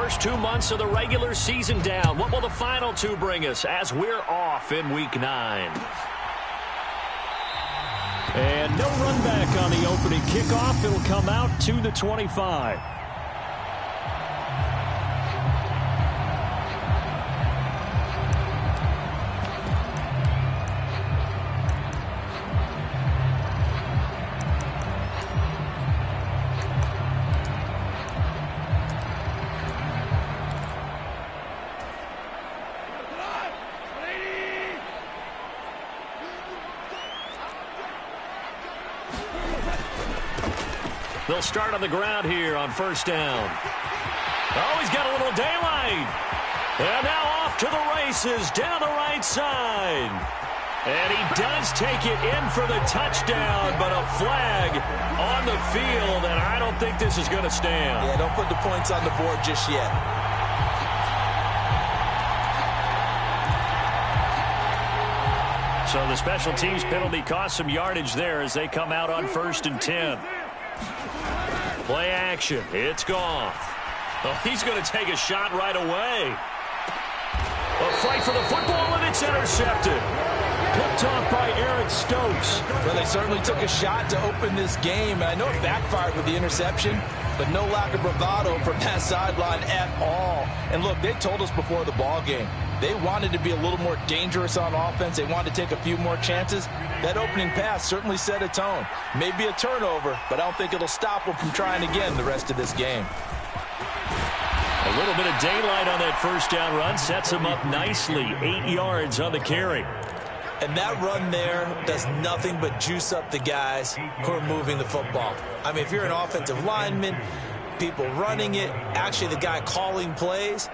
first 2 months of the regular season down. What will the final 2 bring us as we're off in Week 9? And no run back on the opening kickoff. It'll come out to the 25. They'll start on the ground here on first down. Oh, he's got a little daylight. And now off to the races down the right side. And he does take it in for the touchdown, but a flag on the field, and I don't think this is going to stand. Yeah, don't put the points on the board just yet. So the special teams penalty cost some yardage there as they come out on 1st and 10. Play action. It's gone. Oh, he's going to take a shot right away. A fight for the football, and it's intercepted. Picked off by Eric Stokes. Well, they certainly took a shot to open this game. And I know it backfired with the interception, but no lack of bravado from that sideline at all. And look, they told us before the ball game, they wanted to be a little more dangerous on offense. They wanted to take a few more chances. That opening pass certainly set a tone. Maybe a turnover, but I don't think it'll stop them from trying again the rest of this game. A little bit of daylight on that first down run sets him up nicely. 8 yards on the carry. And that run there does nothing but juice up the guys who are moving the football. I mean, if you're an offensive lineman, people running it, actually the guy calling plays,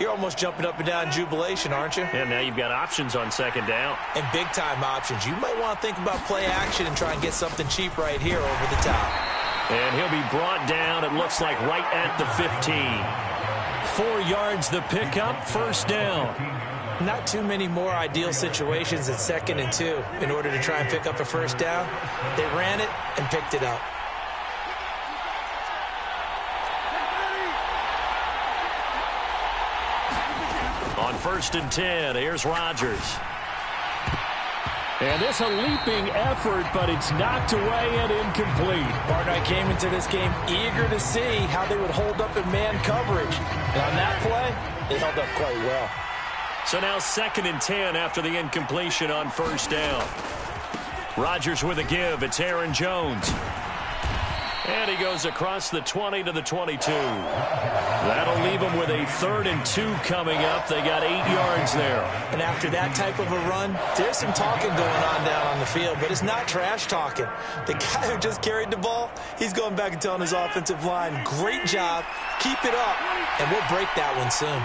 you're almost jumping up and down in jubilation, aren't you? And now you've got options on second down. And big-time options. You might want to think about play action and try and get something cheap right here over the top. And he'll be brought down, it looks like, right at the 15. 4 yards the pickup, first down. Not too many more ideal situations at 2nd and 2 in order to try and pick up a first down. They ran it and picked it up. On 1st and 10, here's Rodgers. And this a leaping effort, but it's knocked away and incomplete. Partner, I came into this game eager to see how they would hold up in man coverage. And on that play, they held up quite well. So now 2nd and 10 after the incompletion on first down. Rodgers with a give. It's Aaron Jones. And he goes across the 20 to the 22. That'll leave them with a 3rd and 2 coming up. They got 8 yards there. And after that type of a run, there's some talking going on down on the field, but it's not trash talking. The guy who just carried the ball, he's going back and telling his offensive line, great job, keep it up, and we'll break that one soon.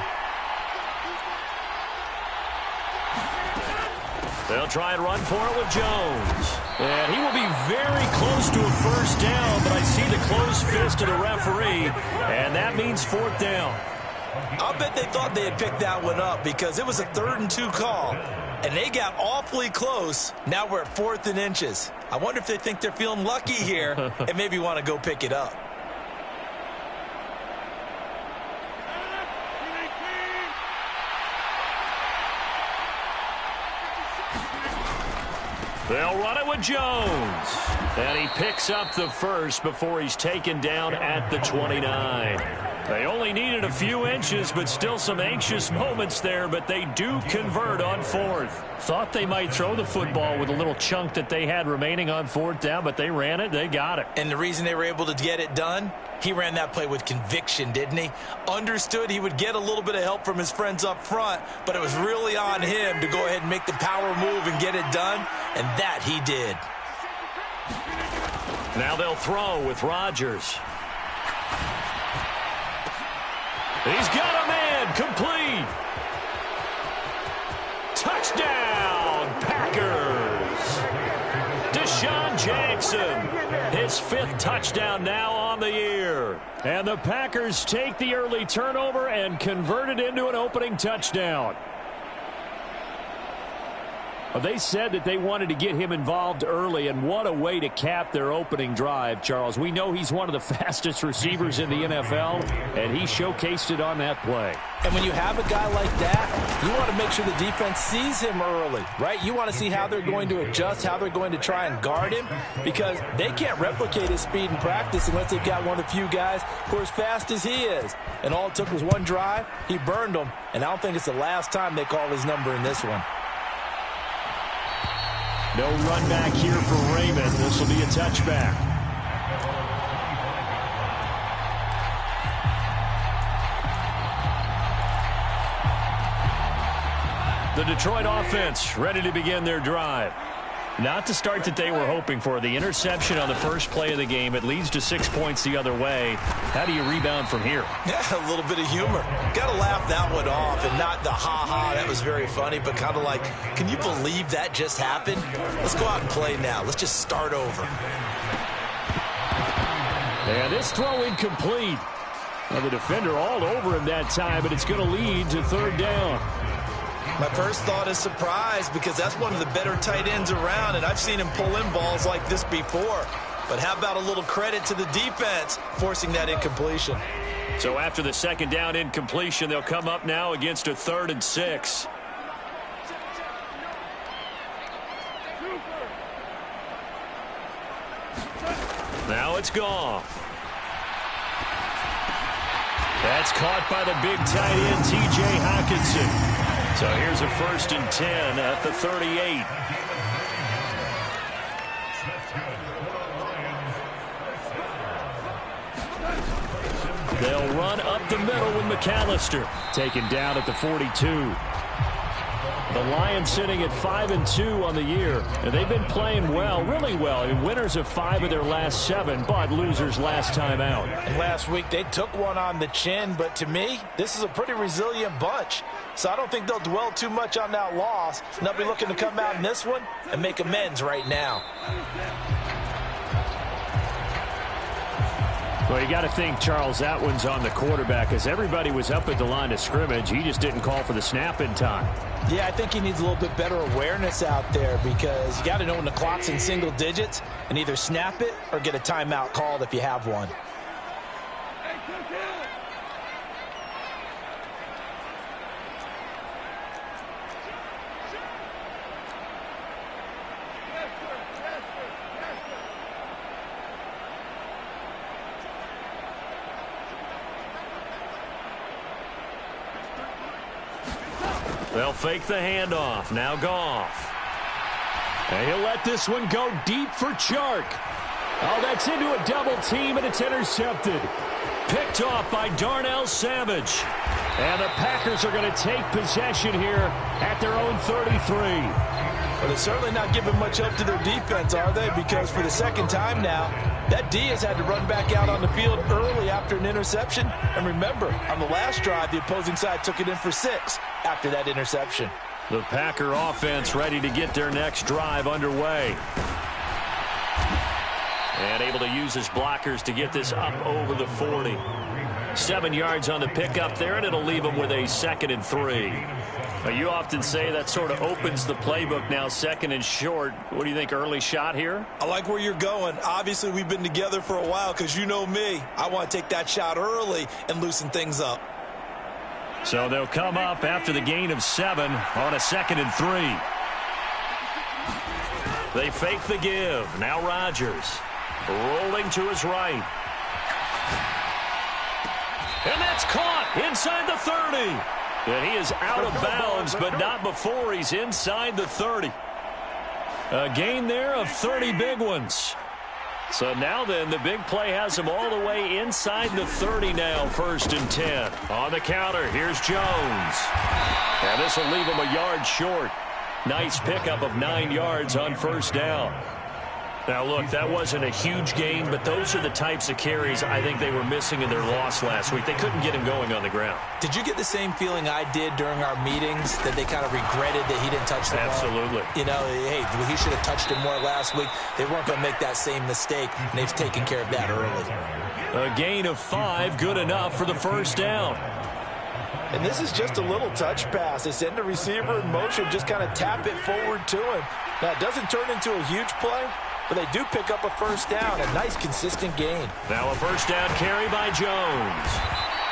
They'll try and run for it with Jones. And he will be very close to a first down, but I see the closed fist of the referee, and that means 4th down. I'll bet they thought they had picked that one up because it was a 3rd and 2 call, and they got awfully close. Now we're at 4th and inches. I wonder if they think they're feeling lucky here and maybe want to go pick it up. They'll run it with Jones. And he picks up the first before he's taken down at the 29. They only needed a few inches, but still some anxious moments there, but they do convert on 4th. Thought they might throw the football with a little chunk that they had remaining on 4th down, but they ran it, they got it. And the reason they were able to get it done, he ran that play with conviction, didn't he? Understood he would get a little bit of help from his friends up front, but it was really on him to go ahead and make the power move and get it done, and that he did. Now they'll throw with Rodgers. He's got a man, complete. Touchdown, Packers. Deshaun Jackson, his 5th touchdown now on the year. And the Packers take the early turnover and convert it into an opening touchdown. They said that they wanted to get him involved early, and what a way to cap their opening drive, Charles. We know he's one of the fastest receivers in the NFL, and he showcased it on that play. And when you have a guy like that, you want to make sure the defense sees him early, right? You want to see how they're going to adjust, how they're going to try and guard him, because they can't replicate his speed in practice unless they've got one of the few guys who are as fast as he is. And all it took was one drive. He burned them, and I don't think it's the last time they call his number in this one. No run back here for Raymond. This will be a touchback. The Detroit offense ready to begin their drive. Not the start that they were hoping for. The interception on the first play of the game. It leads to 6 points the other way. How do you rebound from here? Yeah, a little bit of humor. Got to laugh that one off, and not the ha-ha, that was very funny, but kind of like, can you believe that just happened? Let's go out and play now. Let's just start over. And this throw incomplete. Well, the defender all over him that time, but it's going to lead to third down. My first thought is surprise, because that's one of the better tight ends around, and I've seen him pull in balls like this before. But how about a little credit to the defense forcing that incompletion? So after the second down incompletion, they'll come up now against a 3rd and 6. Now it's gone. That's caught by the big tight end, T.J. Hockenson. So here's a 1st and 10 at the 38. They'll run up the middle with McAllister. Taken down at the 42. The Lions sitting at 5-2 on the year. And they've been playing well, really well. And winners of 5 of their last 7, but losers last time out. And last week they took one on the chin, but to me, this is a pretty resilient bunch. So I don't think they'll dwell too much on that loss. And they'll be looking to come out in this one and make amends right now. Well, you got to think, Charles, that one's on the quarterback, as everybody was up at the line of scrimmage. He just didn't call for the snap in time. Yeah, I think he needs a little bit better awareness out there, because you got to know when the clock's in single digits and either snap it or get a timeout called if you have one. They'll fake the handoff. Now Goff. And he'll let this one go deep for Chark. Oh, that's into a double team, and it's intercepted. Picked off by Darnell Savage. And the Packers are going to take possession here at their own 33. Well, they're certainly not giving much help to their defense, are they? Because for the second time now, that D has had to run back out on the field early after an interception. And remember, on the last drive, the opposing side took it in for 6 after that interception. The Packer offense ready to get their next drive underway. And able to use his blockers to get this up over the 40. 7 yards on the pickup there, and it'll leave them with a 2nd and 3. Now, you often say that sort of opens the playbook now, 2nd and short. What do you think, early shot here? I like where you're going. Obviously, we've been together for a while, because you know me. I want to take that shot early and loosen things up. So they'll come up after the gain of 7 on a 2nd and 3. They fake the give. Now Rodgers rolling to his right. And that's caught inside the 30. And he is out of bounds, but not before he's inside the 30. A gain there of 30 big ones. So now then, the big play has him all the way inside the 30 now, 1st and 10. On the counter, here's Jones. And this will leave him a yard short. Nice pickup of 9 yards on 1st down. Now, look, that wasn't a huge gain, but those are the types of carries I think they were missing in their loss last week. They couldn't get him going on the ground. Did you get the same feeling I did during our meetings, that they kind of regretted that he didn't touch the ball? Absolutely. You know, hey, he should have touched it more last week. They weren't going to make that same mistake, and they've taken care of that early. A gain of 5, good enough for the 1st down. And this is just a little touch pass. They send the receiver in motion, just kind of tap it forward to him. Now, it doesn't turn into a huge play, but they do pick up a first down. A nice, consistent gain. Now a first down carry by Jones.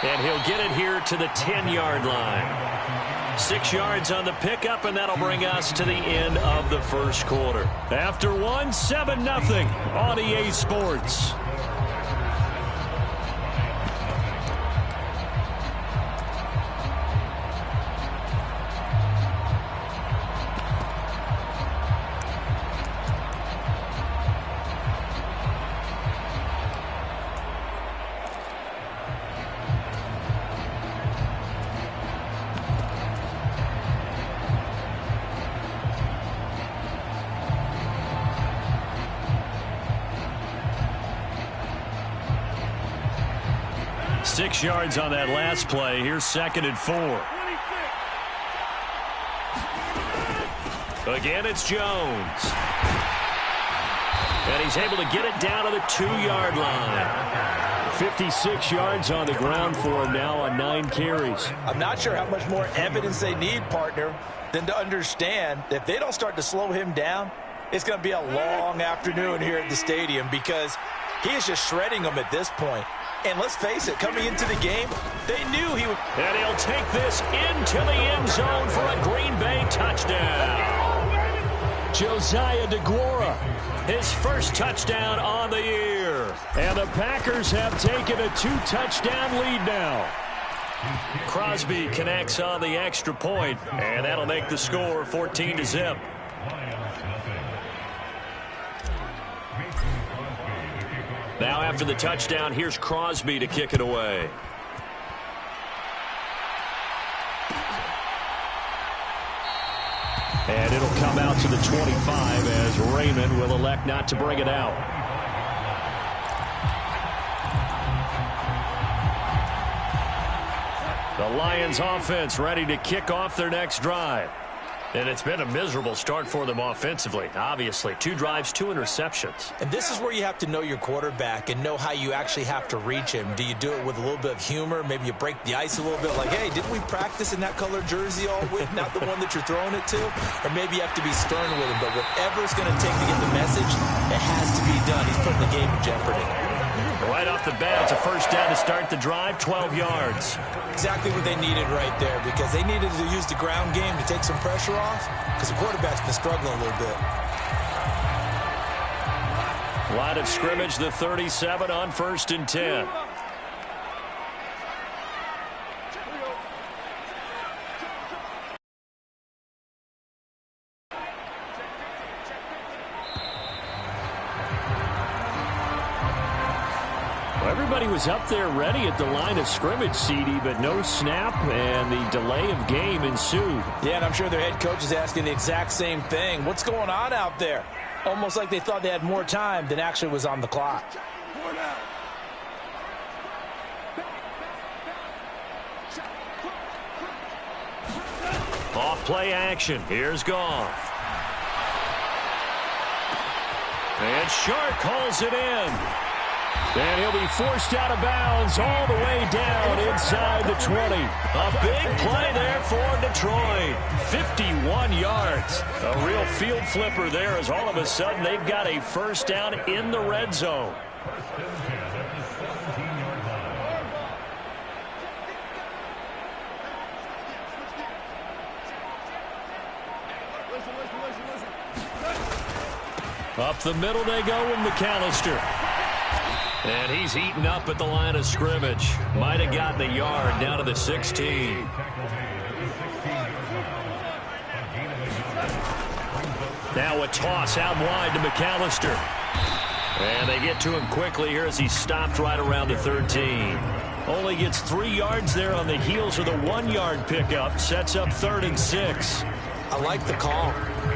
And he'll get it here to the 10-yard line. 6 yards on the pickup, and that'll bring us to the end of the first quarter. After one, 7-0 on EA Sports. Six yards on that last play. Here's 2nd and 4. Again, it's Jones. And he's able to get it down to the 2-yard line. 56 yards on the ground for him now on 9 carries. I'm not sure how much more evidence they need, partner, than to understand that if they don't start to slow him down, it's going to be a long afternoon here at the stadium because he is just shredding them at this point. And let's face it, coming into the game, they knew he would. And he'll take this into the end zone for a Green Bay touchdown. Josiah DeGuara, his first touchdown on the year. And the Packers have taken a 2-touchdown lead now. Crosby connects on the extra point, and that'll make the score 14-0. Now after the touchdown, here's Crosby to kick it away. And it'll come out to the 25 as Raymond will elect not to bring it out. The Lions offense ready to kick off their next drive. And it's been a miserable start for them offensively. Obviously, 2 drives, 2 interceptions. And this is where you have to know your quarterback and know how you actually have to reach him. Do you do it with a little bit of humor? Maybe you break the ice a little bit like, hey, didn't we practice in that color jersey all week? Not the one that you're throwing it to? Or maybe you have to be stern with him. But whatever it's going to take to get the message, it has to be done. He's putting the game in jeopardy. Right off the bat, it's a first down to start the drive, 12 yards. Exactly what they needed right there because they needed to use the ground game to take some pressure off because the quarterback's been struggling a little bit. Line of scrimmage, the 37 on 1st and 10. Everybody was up there ready at the line of scrimmage, CD, but no snap, and the delay of game ensued. Yeah, and I'm sure their head coach is asking the exact same thing. What's going on out there? Almost like they thought they had more time than actually was on the clock. Off play action. Here's Goff. And Shark calls it in. And he'll be forced out of bounds all the way down inside the 20. A big play there for Detroit. 51 yards. A real field flipper there as all of a sudden they've got a first down in the red zone. Up the middle they go with McAllister. And he's eaten up at the line of scrimmage. Might have gotten a yard down to the 16. Now a toss out wide to McAllister. And they get to him quickly here as he's stopped right around the 13. Only gets 3 yards there on the heels of the 1-yard pickup. Sets up 3rd and 6. I like the call.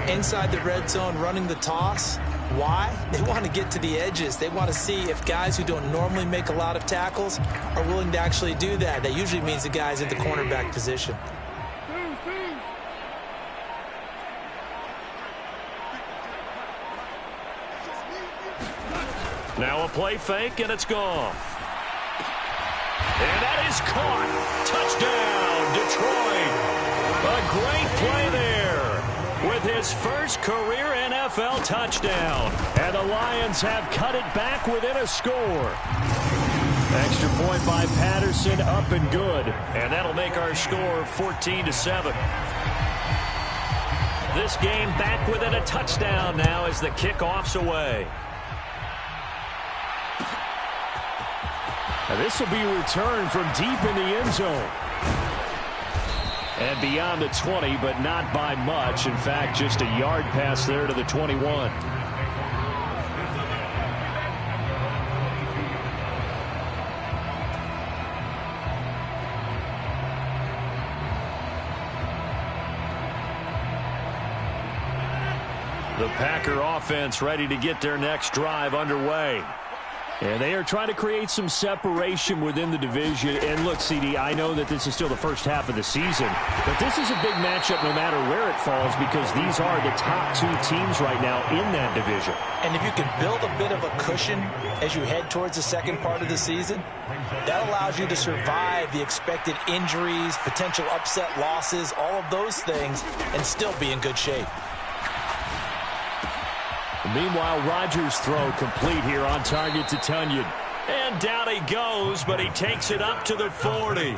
Inside the red zone, running the toss. Why? They want to get to the edges. They want to see if guys who don't normally make a lot of tackles are willing to actually do that. That usually means the guys at the cornerback position. Now a play fake, and it's Goff. And that is caught. Touchdown, Detroit. A great play there with his first career NFL touchdown. And the Lions have cut it back within a score. Extra point by Patterson, up and good. And that'll make our score 14-7. This game back within a touchdown now as the kickoff's away. Now this will be a return from deep in the end zone. And beyond the 20, but not by much. In fact, just a yard pass there to the 21. The Packer offense ready to get their next drive underway. And they are trying to create some separation within the division. And look, CD, I know that this is still the first half of the season, but this is a big matchup no matter where it falls because these are the top two teams right now in that division. And if you can build a bit of a cushion as you head towards the second part of the season, that allows you to survive the expected injuries, potential upset losses, all of those things, and still be in good shape. Meanwhile, Rodgers' throw complete here on target to Tunyon. And down he goes, but he takes it up to the 40.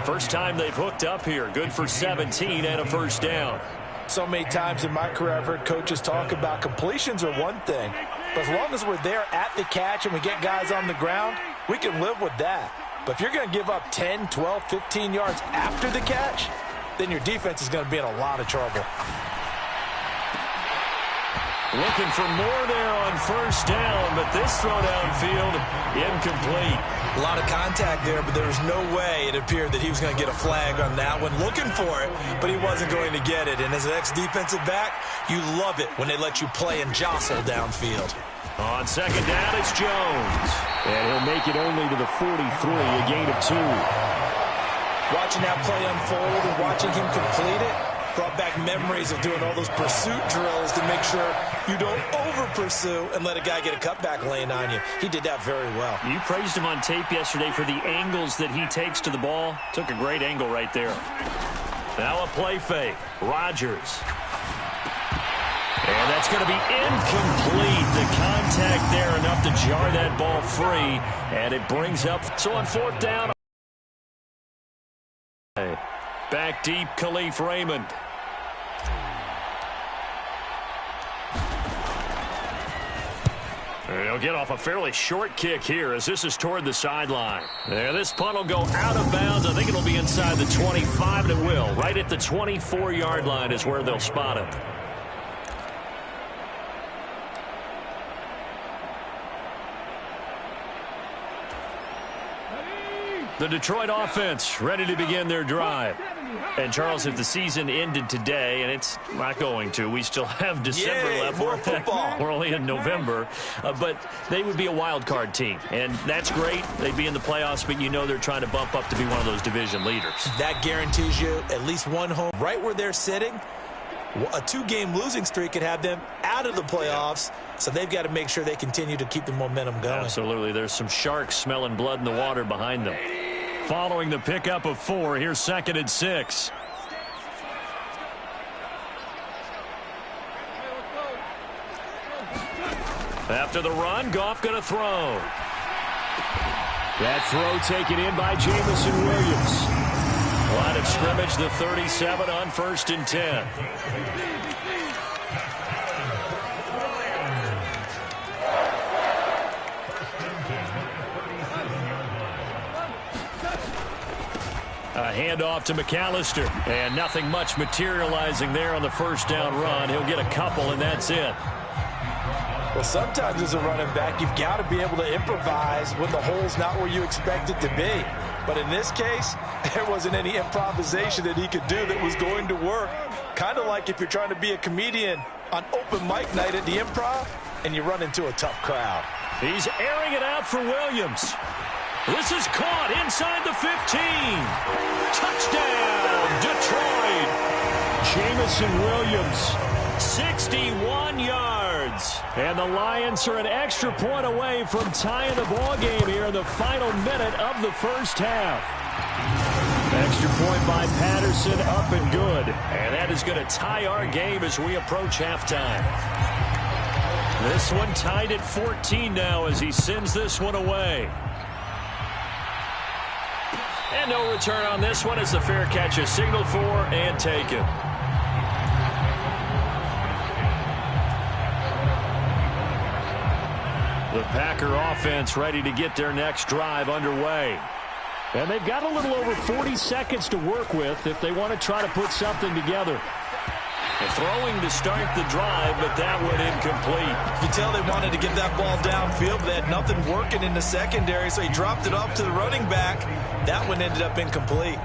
First time they've hooked up here. Good for 17 and a first down. So many times in my career I've heard coaches talk about completions are one thing. But as long as we're there at the catch and we get guys on the ground, we can live with that. But if you're going to give up 10, 12, 15 yards after the catch, then your defense is going to be in a lot of trouble. Looking for more there on first down, but this throw downfield, incomplete. A lot of contact there, but there was no way it appeared that he was going to get a flag on that one. Looking for it, but he wasn't going to get it. And as an ex-defensive back, you love it when they let you play and jostle downfield. On second down, it's Jones. And he'll make it only to the 43, a gain of 2. Watching that play unfold and watching him complete it brought back memories of doing all those pursuit drills to make sure you don't over-pursue and let a guy get a cutback lane on you. He did that very well. You praised him on tape yesterday for the angles that he takes to the ball. Took a great angle right there. Now a play fake. Rodgers. And that's going to be incomplete. The contact there enough to jar that ball free. And it brings up. So on fourth down. Back deep, Khalif Raymond. He'll get off a fairly short kick here as this is toward the sideline. This punt will go out of bounds. I think it'll be inside the 25, and it will. Right at the 24-yard line is where they'll spot it. The Detroit offense ready to begin their drive. And, Charles, if the season ended today, and it's not going to, we still have December left. More football. We're only in November. But they would be a wild card team. And that's great. They'd be in the playoffs, but you know they're trying to bump up to be one of those division leaders. That guarantees you at least one home. Right where they're sitting, a 2-game losing streak could have them out of the playoffs. So they've got to make sure they continue to keep the momentum going. Absolutely. There's some sharks smelling blood in the water behind them. Following the pickup of 4, here's 2nd and 6. After the run, Goff going to throw. That throw taken in by Jamison Williams. Line of scrimmage, the 37 on 1st and 10. A handoff to McAllister, and nothing much materializing there on the first down run. He'll get a couple, and that's it. Well, sometimes as a running back, you've got to be able to improvise when the hole's not where you expect it to be. But in this case, there wasn't any improvisation that he could do that was going to work. Kind of like if you're trying to be a comedian on open mic night at the Improv, and you run into a tough crowd. He's airing it out for Williams. This is caught inside the 15. Touchdown, Detroit. Jamison Williams. 61 yards. yards. And the Lions are an extra point away from tying the ball game here in the final minute of the first half. Extra point by Patterson, up and good. And that is going to tie our game as we approach halftime. This one tied at 14 now as he sends this one away. And no return on this one as the fair catch is signaled for and taken. The Packer offense ready to get their next drive underway. And they've got a little over 40 seconds to work with if they want to try to put something together. The throwing to start the drive, but that went incomplete. You can tell they wanted to get that ball downfield, but they had nothing working in the secondary, so he dropped it off to the running back. That one ended up incomplete.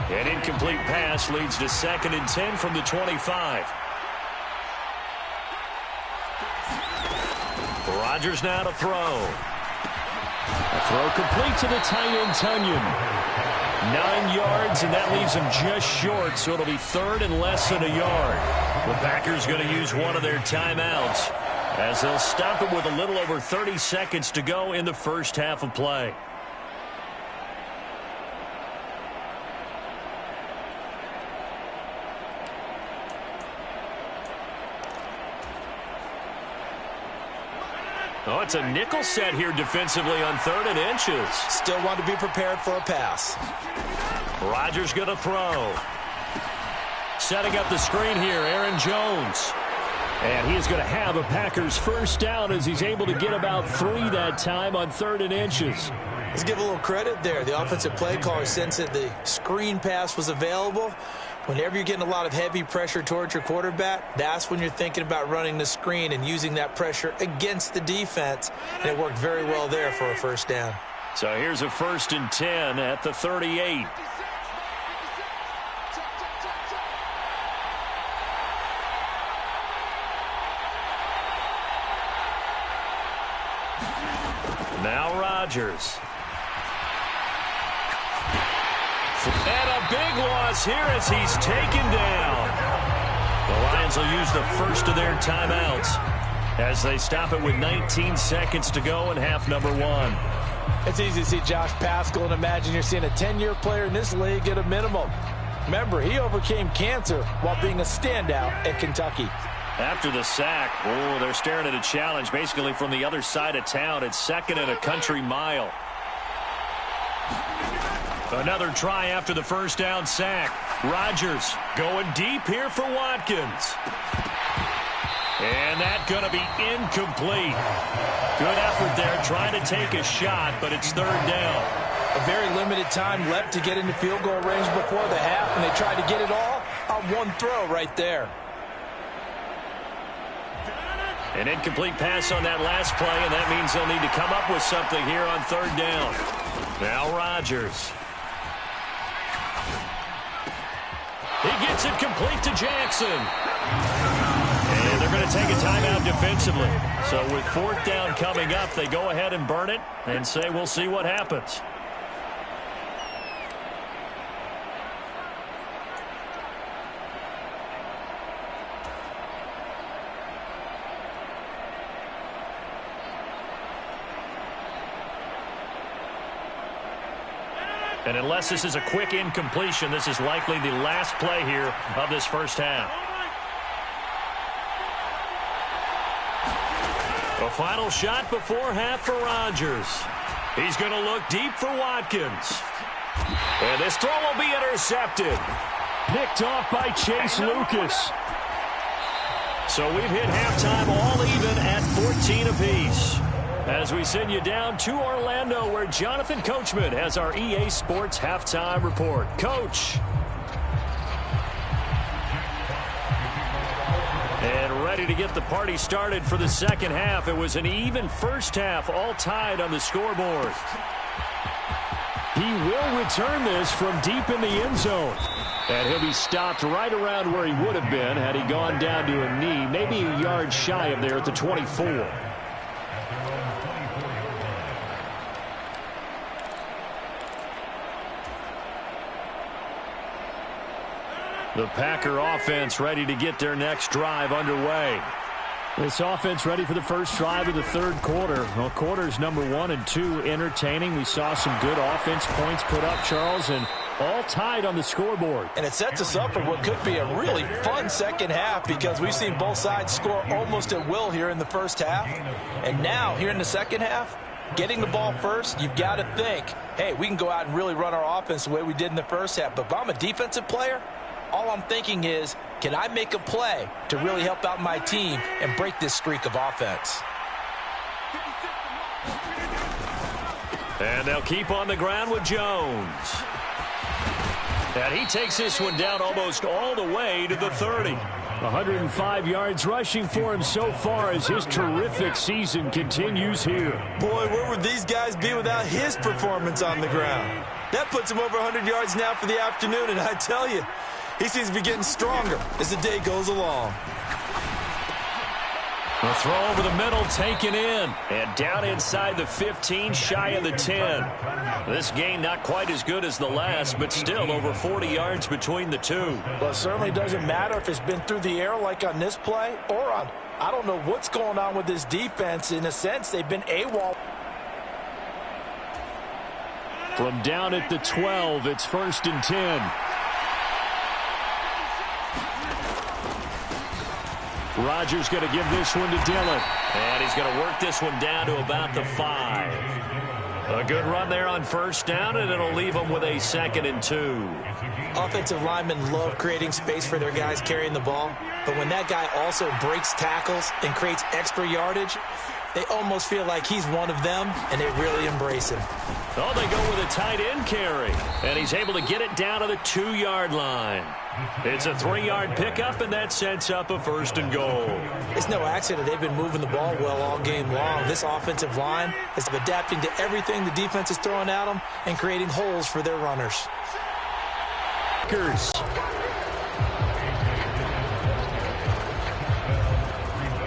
An incomplete pass leads to 2nd and 10 from the 25. Rodgers now to throw. A throw complete to the tight end, Tunyon. 9 yards, and that leaves him just short, so it'll be 3rd and less than a yard. The Packers going to use one of their timeouts as they'll stop it with a little over 30 seconds to go in the first half of play. Oh, it's a nickel set here defensively on 3rd and inches. Still want to be prepared for a pass. Rodgers going to throw. Setting up the screen here, Aaron Jones. And he is going to have a Packers first down as he's able to get about 3 that time on 3rd and inches. Let's give a little credit there. The offensive play caller sensed that the screen pass was available. Whenever you're getting a lot of heavy pressure towards your quarterback, that's when you're thinking about running the screen and using that pressure against the defense. And it worked very well there for a first down. So here's a 1st and 10 at the 38. Now Rodgers. And a big loss here as he's taken down. The Lions will use the first of their timeouts as they stop it with 19 seconds to go in half number 1. It's easy to see Josh Paschal and imagine you're seeing a 10-year player in this league at a minimum. Remember, he overcame cancer while being a standout at Kentucky. After the sack, they're staring at a challenge basically from the other side of town. It's 2nd and a country mile. Another try after the first down sack. Rodgers going deep here for Watkins. And that's going to be incomplete. Good effort there trying to take a shot, but it's 3rd down. A very limited time left to get into field goal range before the half, and they tried to get it all on one throw right there. An incomplete pass on that last play, and that means they'll need to come up with something here on 3rd down. Now Rodgers. He gets it complete to Jackson. And they're going to take a timeout defensively. So with 4th down coming up, they go ahead and burn it and say we'll see what happens. And unless this is a quick incompletion, this is likely the last play here of this first half. A final shot before half for Rodgers. He's going to look deep for Watkins. And this throw will be intercepted. Picked off by Chase Lucas. So we've hit halftime all even at 14 apiece. As we send you down to Orlando, where Jonathan Coachman has our EA Sports Halftime Report. Coach. And ready to get the party started for the second half. It was an even first half, all tied on the scoreboard. He will return this from deep in the end zone. And he'll be stopped right around where he would have been had he gone down to a knee, maybe a yard shy of there at the 24. The Packer offense ready to get their next drive underway. This offense ready for the first drive of the third quarter. Well, quarters number 1 and 2 entertaining. We saw some good offense points put up, Charles, and all tied on the scoreboard. And it sets us up for what could be a really fun second half because we've seen both sides score almost at will here in the first half. And now, here in the second half, getting the ball first, you've got to think, hey, we can go out and really run our offense the way we did in the first half. But if I'm a defensive player, all I'm thinking is, can I make a play to really help out my team and break this streak of offense? And they'll keep on the ground with Jones. And he takes this one down almost all the way to the 30. 105 yards rushing for him so far as his terrific season continues here. Boy, where would these guys be without his performance on the ground? That puts him over 100 yards now for the afternoon, and I tell you, he seems to be getting stronger as the day goes along. The throw over the middle taken in. And down inside the 15, shy of the 10. This gain not quite as good as the last, but still over 40 yards between the two. Well, it certainly doesn't matter if it's been through the air like on this play or on. I don't know what's going on with this defense. In a sense, they've been AWOL. From down at the 12, it's 1st and 10. Rodgers going to give this one to Dillon. And he's going to work this one down to about the 5. A good run there on first down, and it'll leave them with a 2nd and 2. Offensive linemen love creating space for their guys carrying the ball, but when that guy also breaks tackles and creates extra yardage, they almost feel like he's one of them, and they really embrace him. Oh, they go with a tight end carry, and he's able to get it down to the 2-yard line. It's a 3-yard pickup, and that sets up a 1st and goal. It's no accident they've been moving the ball well all game long. This offensive line is adapting to everything the defense is throwing at them and creating holes for their runners.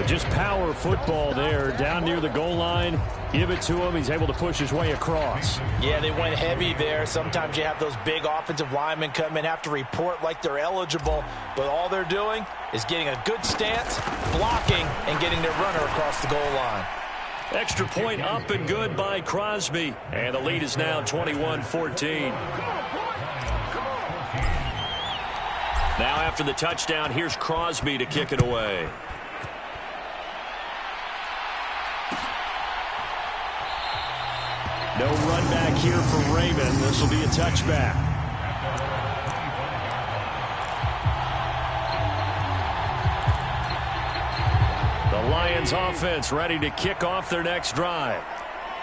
Just power football there, down near the goal line. Give it to him. He's able to push his way across. Yeah, they went heavy there. Sometimes you have those big offensive linemen come in, have to report like they're eligible, but all they're doing is getting a good stance, blocking, and getting their runner across the goal line. Extra point up and good by Crosby, and the lead is now 21-14. Now after the touchdown, here's Crosby to kick it away. No run back here for Raymond. This will be a touchback. The Lions offense ready to kick off their next drive.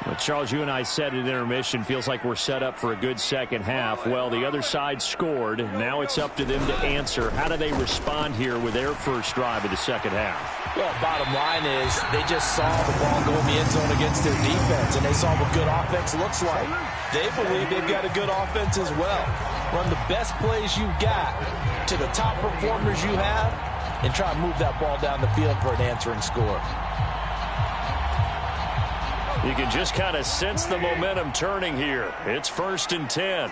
Well, Charles, you and I said at intermission, feels like we're set up for a good second half. Well, the other side scored. Now it's up to them to answer. How do they respond here with their first drive of the second half? Well, bottom line is they just saw the ball go in the end zone against their defense, and they saw what good offense looks like. They believe they've got a good offense as well. Run the best plays you've got to the top performers you have and try and move that ball down the field for an answering score. You can just kind of sense the momentum turning here. It's 1st and 10.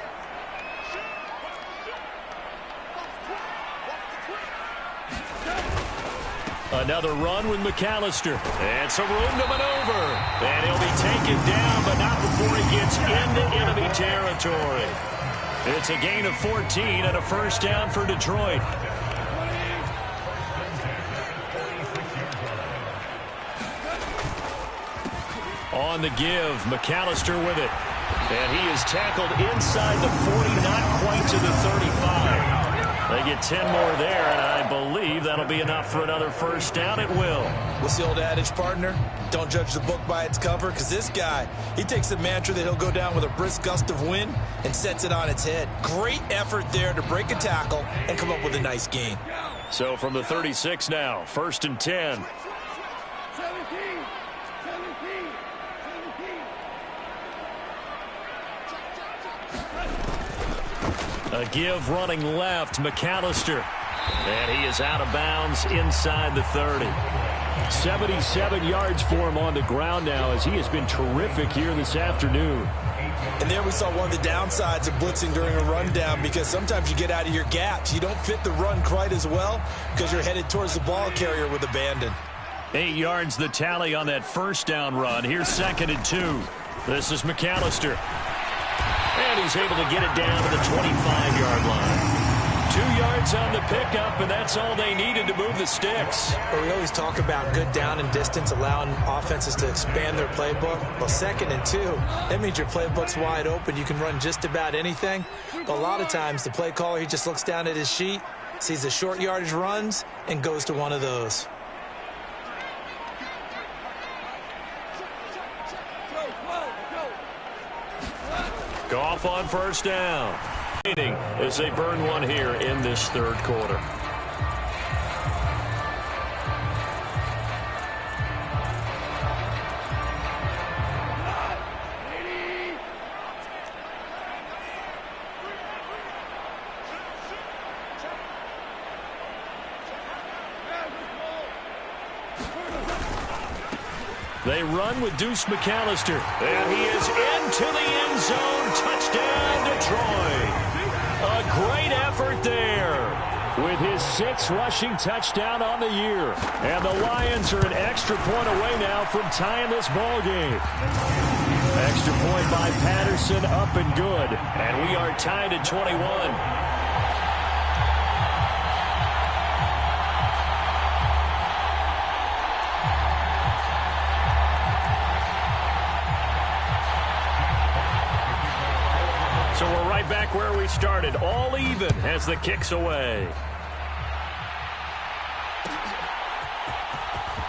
Another run with McAllister. And some room to maneuver. And he'll be taken down, but not before he gets into enemy territory. It's a gain of 14 and a 1st down for Detroit. On the give, McAllister with it. And he is tackled inside the 40, not quite to the 35. They get 10 more there, and I believe that'll be enough for another 1st down. It will. What's the old adage, partner? Don't judge the book by its cover, because this guy, he takes the mantra that he'll go down with a brisk gust of wind and sets it on its head. Great effort there to break a tackle and come up with a nice gain. So from the 36 now, 1st and 10. A give running left, McAllister. And he is out of bounds inside the 30. 77 yards for him on the ground now as he has been terrific here this afternoon. And there we saw one of the downsides of blitzing during a rundown, because sometimes you get out of your gaps. You don't fit the run quite as well because you're headed towards the ball carrier with abandon. 8 yards the tally on that first down run. Here's 2nd and 2. This is McAllister. And he's able to get it down to the 25-yard line. 2 yards on the pickup, and that's all they needed to move the sticks. Well, we always talk about good down and distance, allowing offenses to expand their playbook. Well, 2nd and 2, that means your playbook's wide open. You can run just about anything. But a lot of times, the play caller, he just looks down at his sheet, sees the short yardage runs, and goes to one of those. Goff on first down. As they burn one here in this third quarter. They run with Deuce McAllister. And he is into the end zone. Touchdown, Detroit. A great effort there. With his 6th rushing touchdown on the year. And the Lions are an extra point away now from tying this ball game. Extra point by Patterson, up and good. And we are tied at 21. So we're right back where we started, all even as the kick's away.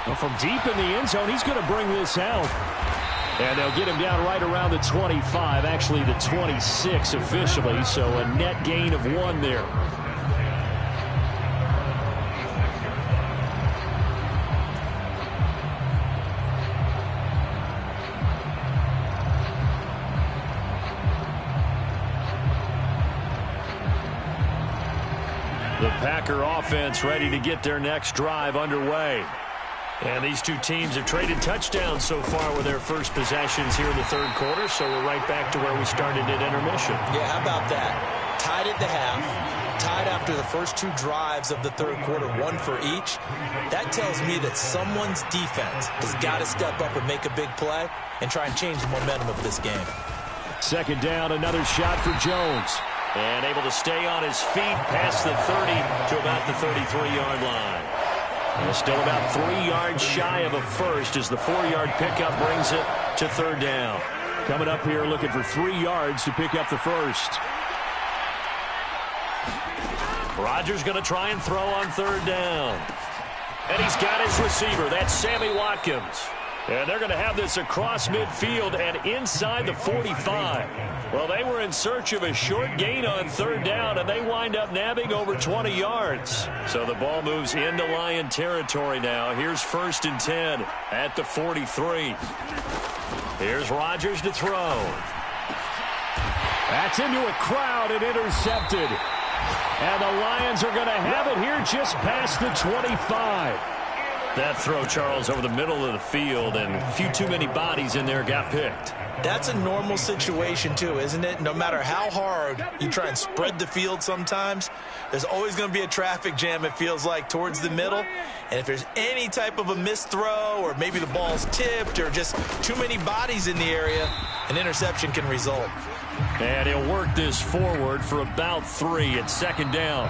Well, from deep in the end zone, he's going to bring this out. And they'll get him down right around the 25, actually the 26 officially, so a net gain of 1 there. The Packer offense ready to get their next drive underway. And these two teams have traded touchdowns so far with their first possessions here in the third quarter, so we're right back to where we started at intermission. Yeah, how about that? Tied at the half, tied after the first 2 drives of the third quarter, 1 for each. That tells me that someone's defense has got to step up and make a big play and try and change the momentum of this game. 2nd down, another shot for Jones. And able to stay on his feet past the 30 to about the 33-yard line. And still about 3 yards shy of a first as the 4-yard pickup brings it to 3rd down. Coming up here looking for 3 yards to pick up the first. Rodgers going to try and throw on 3rd down. And he's got his receiver. That's Sammy Watkins. And they're going to have this across midfield and inside the 45. Well, they were in search of a short gain on 3rd down, and they wind up nabbing over 20 yards. So the ball moves into Lion territory now. Here's 1st and 10 at the 43. Here's Rodgers to throw. That's into a crowd and intercepted. And the Lions are going to have it here just past the 25. That throw, Charles, over the middle of the field, and a few too many bodies in there got picked. That's a normal situation, too, isn't it? No matter how hard you try and spread the field sometimes, there's always going to be a traffic jam, it feels like, towards the middle. And if there's any type of a missed throw, or maybe the ball's tipped, or just too many bodies in the area, an interception can result. And he'll work this forward for about 3 at 2nd down.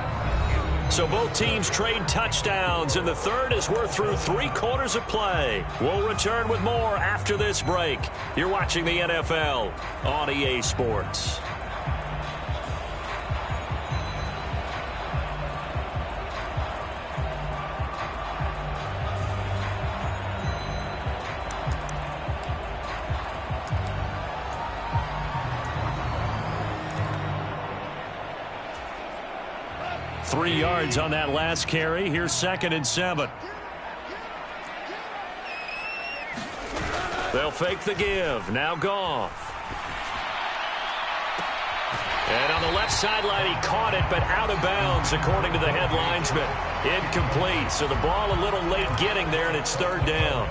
So both teams trade touchdowns in the third as we're through 3 quarters of play. We'll return with more after this break. You're watching the NFL on EA Sports. Three yards on that last carry. Here's 2nd and 7. They'll fake the give. Now Goff. And on the left sideline, he caught it, but out of bounds, according to the head linesman. Incomplete, so the ball a little late getting there, and it's third down.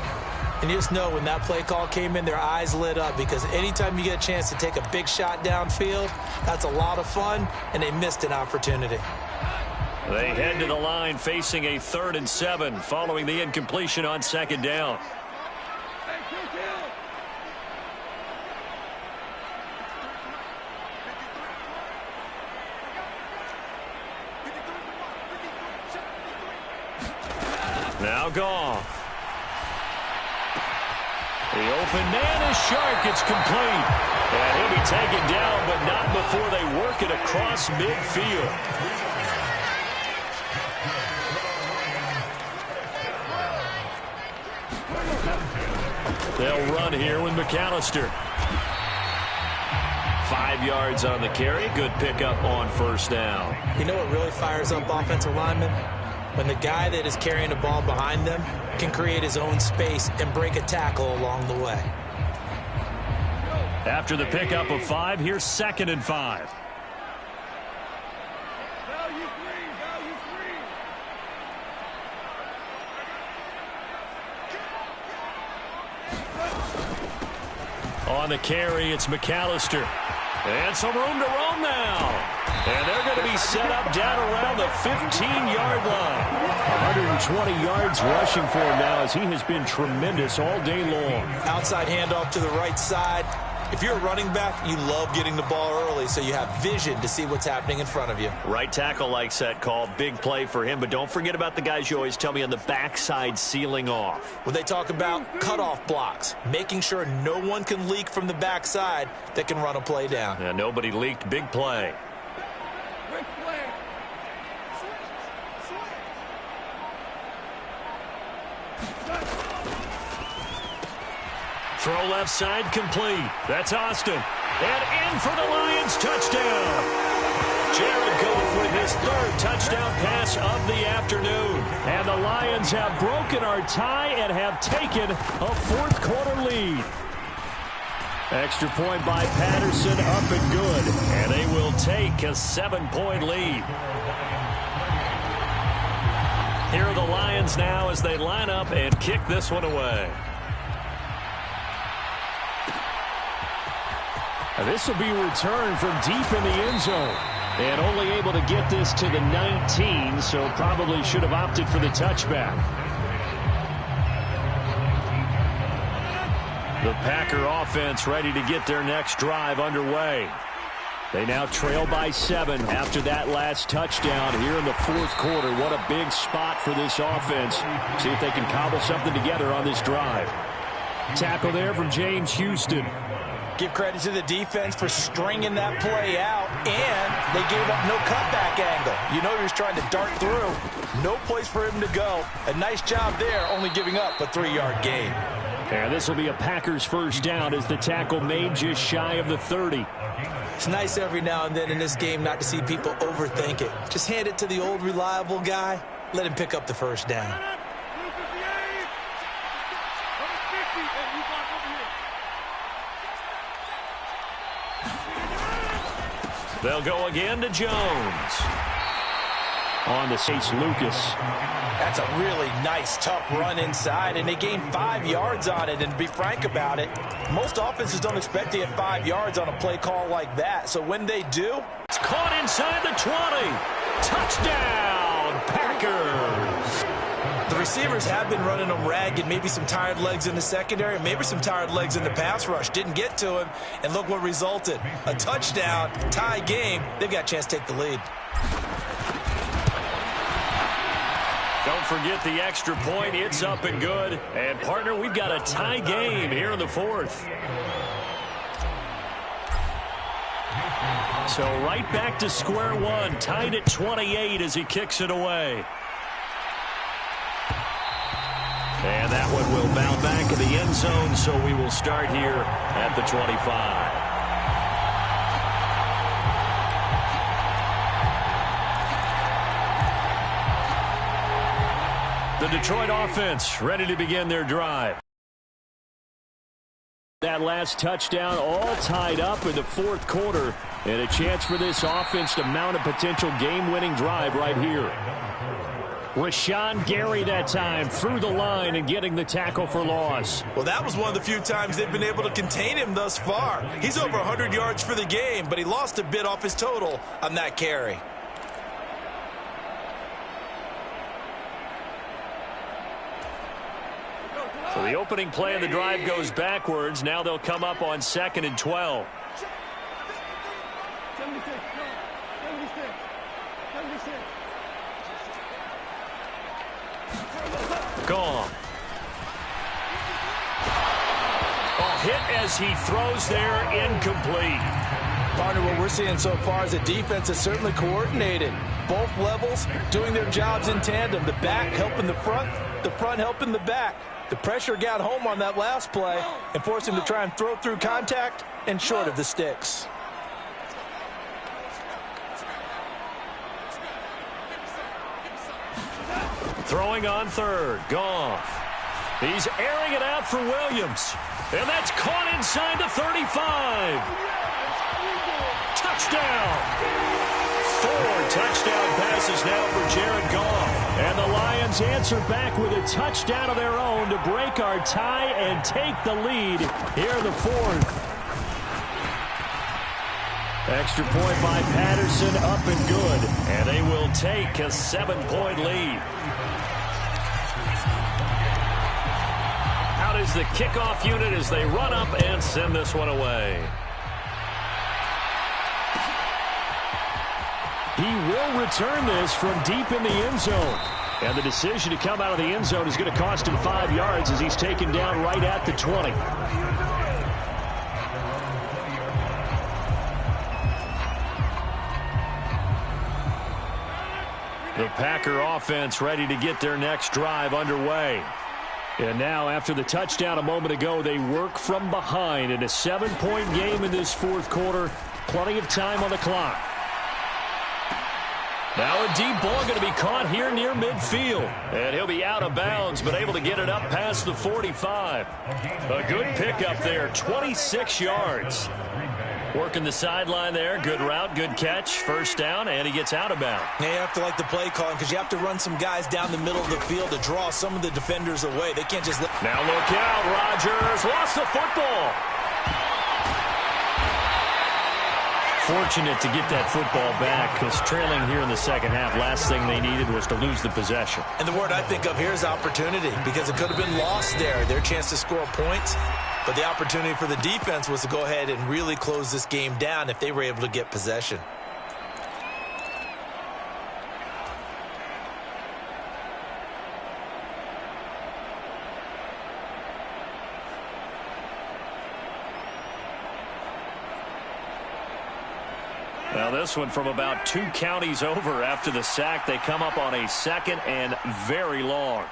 And you just know when that play call came in, their eyes lit up, because anytime you get a chance to take a big shot downfield, that's a lot of fun, and they missed an opportunity. They head to the line facing a 3rd and 7 following the incompletion on second down. Now Goff. The open man is Shark. It's complete. And he'll be taken down, but not before they work it across midfield. They'll run here with McAllister. 5 yards on the carry. Good pickup on first down. You know what really fires up offensive linemen? When the guy that is carrying the ball behind them can create his own space and break a tackle along the way. After the pickup of 5, here's 2nd and 5. On the carry, it's McAllister. And some room to roam now. And they're going to be set up down around the 15-yard line. 120 yards rushing for him now, as he has been tremendous all day long. Outside handoff to the right side. If you're a running back, you love getting the ball early so you have vision to see what's happening in front of you. Right tackle likes that call. Big play for him. But don't forget about the guys you always tell me on the backside sealing off. When they talk about cutoff blocks, making sure no one can leak from the backside that can run a play down. Yeah, nobody leaked. Big play. Throw left side complete. That's Austin. And in for the Lions touchdown. Jared Goff with his 3rd touchdown pass of the afternoon. And the Lions have broken our tie and have taken a 4th quarter lead. Extra point by Patterson, up and good. And they will take a 7-point lead. Here are the Lions now as they line up and kick this one away. This will be returned from deep in the end zone. And only able to get this to the 19, so probably should have opted for the touchback. The Packer offense ready to get their next drive underway. They now trail by 7 after that last touchdown here in the 4th quarter. What a big spot for this offense. See if they can cobble something together on this drive. Tackle there from James Houston. Give credit to the defense for stringing that play out, and they gave up no cutback angle. You know he was trying to dart through. No place for him to go. A nice job there, only giving up a 3-yard gain. And this will be a Packers first down as the tackle made just shy of the 30. It's nice every now and then in this game not to see people overthink it. Just hand it to the old reliable guy. Let him pick up the first down. They'll go again to Jones. On the Chase Lucas. That's a really nice, tough run inside, and they gained 5 yards on it. And to be frank about it, most offenses don't expect to get 5 yards on a play call like that. So when they do, it's caught inside the 20. Touchdown, Packers. The receivers have been running them ragged. Maybe some tired legs in the secondary, maybe some tired legs in the pass rush. Didn't get to him, and look what resulted. A touchdown, tie game. They've got a chance to take the lead. Don't forget the extra point. It's up and good. And, partner, we've got a tie game here in the 4th. So right back to square one. Tied at 28 as he kicks it away. And that one will bound back in the end zone, so we will start here at the 25. The Detroit offense ready to begin their drive. That last touchdown all tied up in the fourth quarter, and a chance for this offense to mount a potential game-winning drive right here. Rashawn Gary that time through the line and getting the tackle for loss. Well, that was one of the few times they've been able to contain him thus far. He's over 100 yards for the game, but he lost a bit off his total on that carry. So the opening play of the drive goes backwards. Now they'll come up on 2nd and 12. Gone. A hit as he throws there, incomplete. Partner, what we're seeing so far is the defense is certainly coordinated. Both levels doing their jobs in tandem. The back helping the front helping the back. The pressure got home on that last play and forced him to try and throw through contact and short of the sticks. Throwing on 3rd. Goff. He's airing it out for Williams. And that's caught inside the 35. Touchdown. 4 touchdown passes now for Jared Goff. And the Lions answer back with a touchdown of their own to break our tie and take the lead here in the 4th. Extra point by Patterson, up and good. And they will take a 7-point lead. Out is the kickoff unit as they run up and send this one away. He will return this from deep in the end zone. And the decision to come out of the end zone is going to cost him 5 yards as he's taken down right at the 20. The Packer offense ready to get their next drive underway. And now, after the touchdown a moment ago, they work from behind in a 7-point game in this fourth quarter. Plenty of time on the clock. Now a deep ball going to be caught here near midfield. And he'll be out of bounds, but able to get it up past the 45. A good pickup there, 26 yards. Working the sideline there. Good route, good catch. First down, and he gets out of bounds. Yeah, you have to like the play calling because you have to run some guys down the middle of the field to draw some of the defenders away. They can't just... Now look out, Rodgers lost the football. Fortunate to get that football back because trailing here in the second half, last thing they needed was to lose the possession. And the word I think of here is opportunity because it could have been lost there. Their chance to score points. But the opportunity for the defense was to go ahead and really close this game down if they were able to get possession. Now this one from about 2 counties over after the sack. They come up on a 2nd and very long.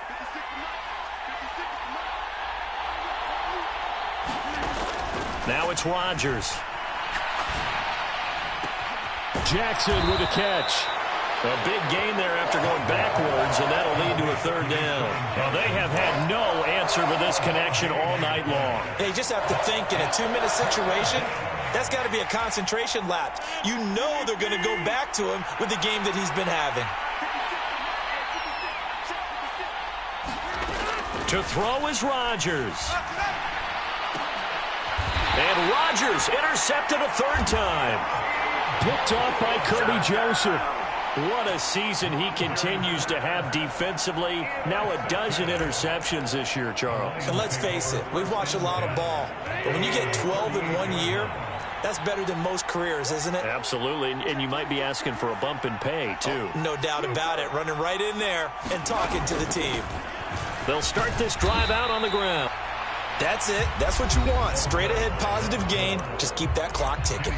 Now it's Rodgers. Jackson with a catch. A big gain there after going backwards, and that'll lead to a 3rd down. Well, they have had no answer for this connection all night long. Yeah, you just have to think in a 2-minute situation, that's got to be a concentration lapse. You know they're going to go back to him with the game that he's been having. To throw is Rodgers. And Rodgers intercepted a 3rd time. Picked off by Kirby Joseph. What a season he continues to have defensively. Now a 12 interceptions this year, Charles. And let's face it, we've watched a lot of ball. But when you get 12 in 1 year, that's better than most careers, isn't it? Absolutely, and you might be asking for a bump in pay, too. Oh, no doubt about it. Running right in there and talking to the team. They'll start this drive out on the ground. That's it. That's what you want. Straight ahead positive gain. Just keep that clock ticking.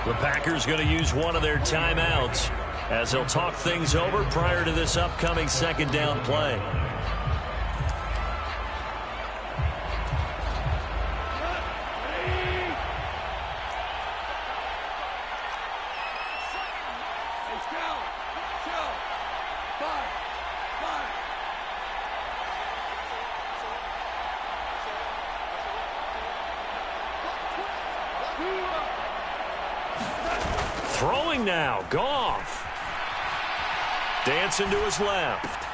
The Packers going to use one of their timeouts as they'll talk things over prior to this upcoming 2nd down play. Throwing now, Goff. Dancing to his left.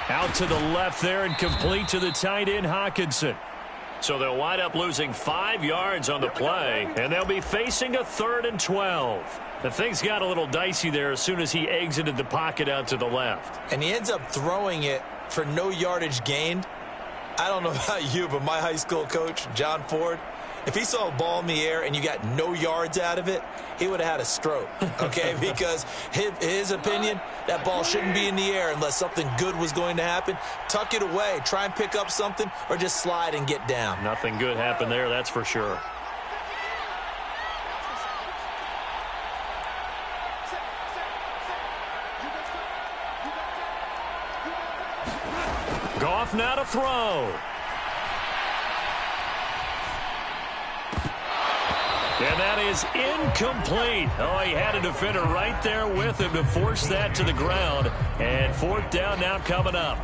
Out to the left there and complete to the tight end, Hockenson. So they'll wind up losing 5 yards on the play, and they'll be facing a 3rd and 12. The things got a little dicey there as soon as he exited the pocket out to the left. And he ends up throwing it for no yardage gained. I don't know about you, but my high school coach, John Ford, if he saw a ball in the air and you got no yards out of it, he would have had a stroke, okay? Because his opinion, that ball shouldn't be in the air unless something good was going to happen. Tuck it away, try and pick up something, or just slide and get down. Nothing good happened there, that's for sure. Goff now to throw. And that is incomplete. Oh, he had a defender right there with him to force that to the ground. And 4th down now coming up.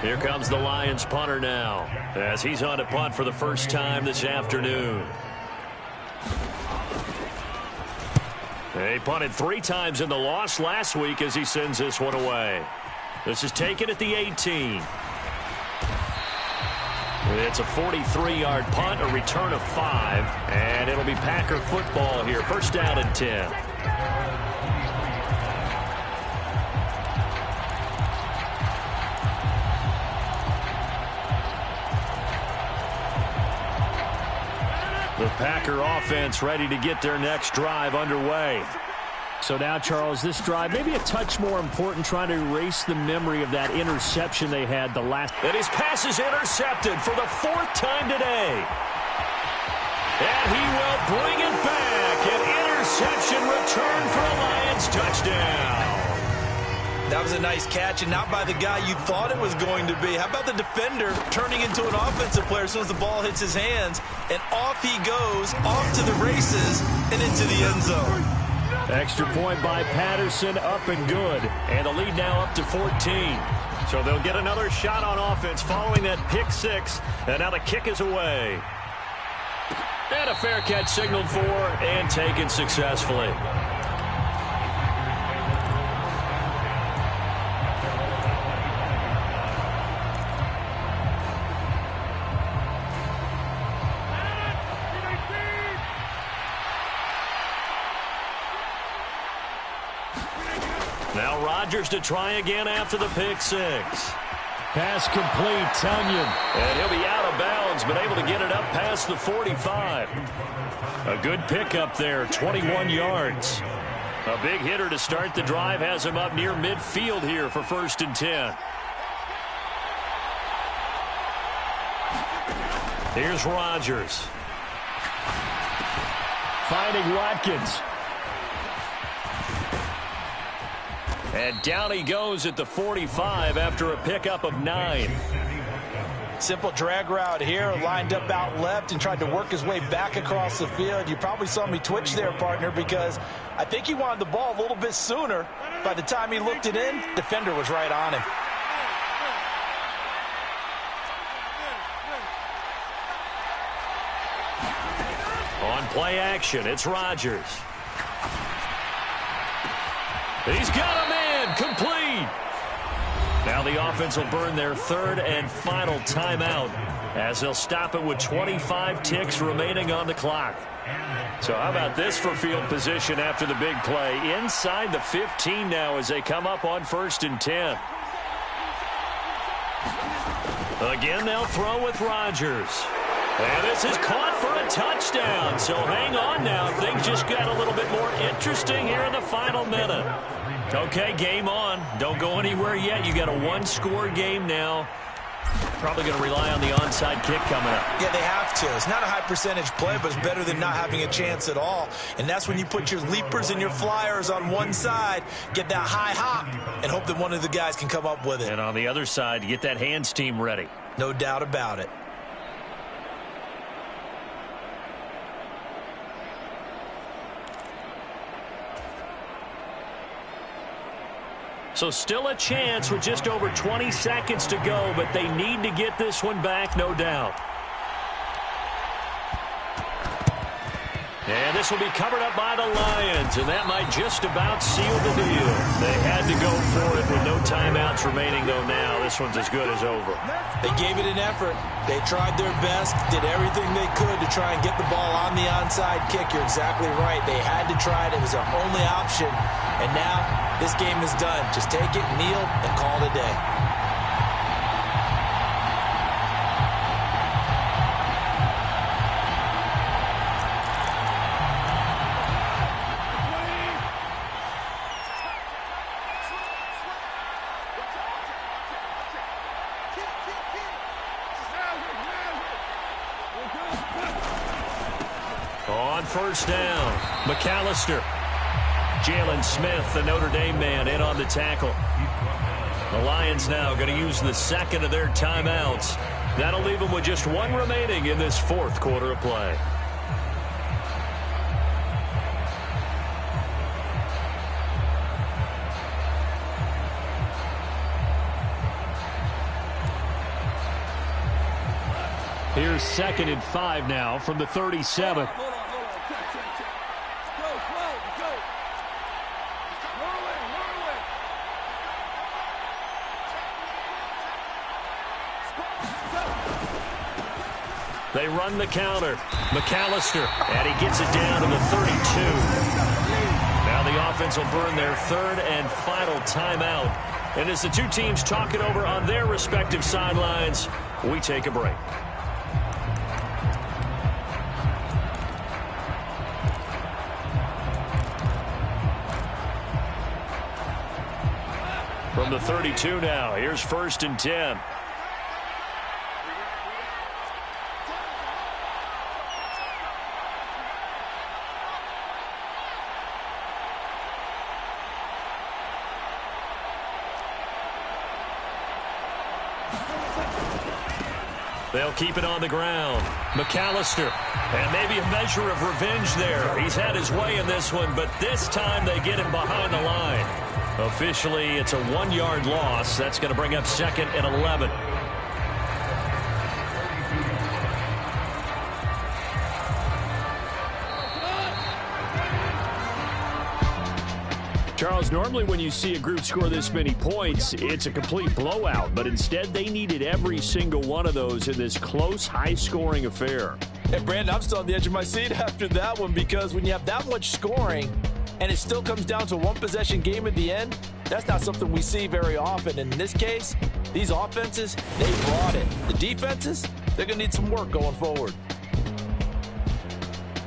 Here comes the Lions punter now, as he's on to punt for the first time this afternoon. He punted 3 times in the loss last week as he sends this one away. This is taken at the 18. It's a 43-yard punt, a return of 5, and it'll be Packer football here. 1st down and 10. The Packer offense ready to get their next drive underway. So now, Charles, this drive maybe a touch more important, trying to erase the memory of that interception they had the last. And his pass is intercepted for the 4th time today. And he will bring it back. An interception return for a Lions touchdown. That was a nice catch, and not by the guy you thought it was going to be. How about the defender turning into an offensive player as soon as the ball hits his hands, and off he goes, off to the races, and into the end zone. Extra point by Patterson, up and good. And the lead now up to 14. So they'll get another shot on offense following that pick 6. And now the kick is away. And a fair catch signaled for and taken successfully. Now Rodgers to try again after the pick 6. Pass complete, Tunyon. And he'll be out of bounds, but able to get it up past the 45. A good pickup there, 21 yards. A big hitter to start the drive has him up near midfield here for 1st and 10. Here's Rodgers. Finding Watkins. And down he goes at the 45 after a pickup of 9. Simple drag route here, lined up out left and tried to work his way back across the field. You probably saw me twitch there, partner, because I think he wanted the ball a little bit sooner. By the time he looked it in, defender was right on him. On play action, it's Rodgers. He's got a man, complete. Now the offense will burn their 3rd and final timeout as they'll stop it with 25 ticks remaining on the clock. So how about this for field position after the big play? Inside the 15 now as they come up on 1st and 10. Again, they'll throw with Rodgers. And this is caught for a touchdown. So hang on now. Things just got a little bit more interesting here in the final minute. Okay, game on. Don't go anywhere yet. You got a 1-score game now. Probably going to rely on the onside kick coming up. Yeah, they have to. It's not a high percentage play, but it's better than not having a chance at all. And that's when you put your leapers and your flyers on one side, get that high hop, and hope that one of the guys can come up with it. And on the other side, you get that hands team ready. No doubt about it. So still a chance with just over 20 seconds to go, but they need to get this one back, no doubt. And this will be covered up by the Lions. and that might just about seal the deal. They had to go for it with no timeouts remaining, though now this one's as good as over. They gave it an effort. They tried their best, did everything they could to try and get the ball on the onside kick. You're exactly right. They had to try it. It was their only option. And now this game is done. Just take it, kneel, and call it a day. On first down, McAllister. Jalen Smith, the Notre Dame man, in on the tackle. The Lions now going to use the second of their timeouts. That'll leave them with just one remaining in this fourth quarter of play. Here's 2nd and 5 now from the 37. They run the counter. McAllister, and he gets it down to the 32. Now the offense will burn their third and final timeout. And as the two teams talk it over on their respective sidelines, we take a break. From the 32 now, here's 1st and 10. They'll keep it on the ground. McAllister, and maybe a measure of revenge there. He's had his way in this one, but this time they get him behind the line. Officially, it's a 1-yard loss. That's going to bring up 2nd and 11. Charles, normally when you see a group score this many points, it's a complete blowout. But instead, they needed every single one of those in this close, high-scoring affair. Hey, Brandon, I'm still on the edge of my seat after that one because when you have that much scoring and it still comes down to a one-possession game at the end, that's not something we see very often. And in this case, these offenses, they brought it. The defenses, they're going to need some work going forward.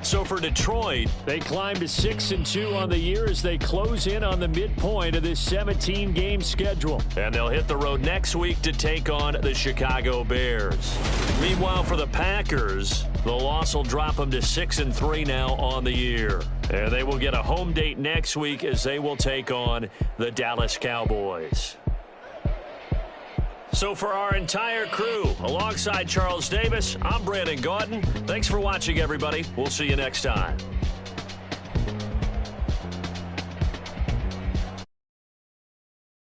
So for Detroit, they climb to 6-2 on the year as they close in on the midpoint of this 17-game schedule. And they'll hit the road next week to take on the Chicago Bears. Meanwhile, for the Packers, the loss will drop them to 6-3 now on the year. And they will get a home date next week as they will take on the Dallas Cowboys. So for our entire crew, alongside Charles Davis, I'm Brandon Gaudin. Thanks for watching, everybody. We'll see you next time.